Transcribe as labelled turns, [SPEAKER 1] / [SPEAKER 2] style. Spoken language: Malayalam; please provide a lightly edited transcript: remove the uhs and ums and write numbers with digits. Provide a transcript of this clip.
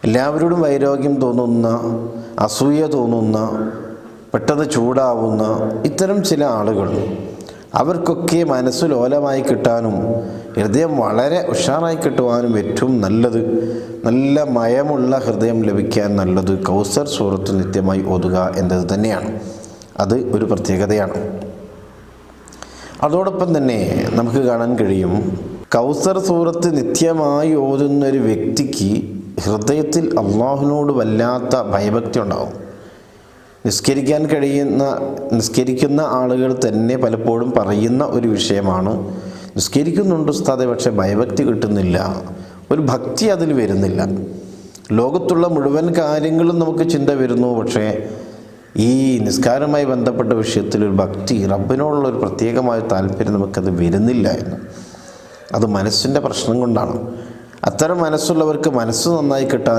[SPEAKER 1] എല്ലാവരോടും വൈരാഗ്യം തോന്നുന്ന, അസൂയ തോന്നുന്ന, പെട്ടെന്ന് ചൂടാവുന്ന ഇത്തരം ചില ആളുകൾ, അവർക്കൊക്കെ മനസ്സ് ലോലമായി കിട്ടാനും ഹൃദയം വളരെ ഉഷാറായി കിട്ടുവാനും ഏറ്റവും നല്ലത്, നല്ല മയമുള്ള ഹൃദയം ലഭിക്കാൻ നല്ലത് കൗസർ സൂറത്ത് നിത്യമായി ഓതുക എന്നത് തന്നെയാണ്. അത് ഒരു പ്രത്യേകതയാണ്. അതോടൊപ്പം തന്നെ നമുക്ക് കാണാൻ കഴിയും, കൗസർ സൂറത്ത് നിത്യമായി ഓതുന്ന ഒരു വ്യക്തിക്ക് ഹൃദയത്തിൽ അള്ളാഹുവിനോട് വല്ലാത്ത ഭയഭക്തി ഉണ്ടാവും. നിസ്കരിക്കുന്ന ആളുകൾ തന്നെ പലപ്പോഴും പറയുന്ന ഒരു വിഷയമാണ്, നിസ്കരിക്കുന്നുണ്ട് ഉസ്താദേ, പക്ഷേ ഭയഭക്തി കിട്ടുന്നില്ല, ഒരു ഭക്തി അതിൽ വരുന്നില്ല. ലോകത്തുള്ള മുഴുവൻ കാര്യങ്ങളും നമുക്ക് ചിന്ത വരുന്നു, പക്ഷേ ഈ നിസ്കാരവുമായി ബന്ധപ്പെട്ട വിഷയത്തിൽ ഒരു ഭക്തി, റബ്ബിനോടുള്ള ഒരു പ്രത്യേകമായ താല്പര്യം നമുക്കത് വരുന്നില്ല എന്ന്. അത് മനസ്സിൻ്റെ പ്രശ്നം കൊണ്ടാണ്. അത്തരം മനസ്സുള്ളവർക്ക് മനസ്സ് നന്നായി കിട്ടാനും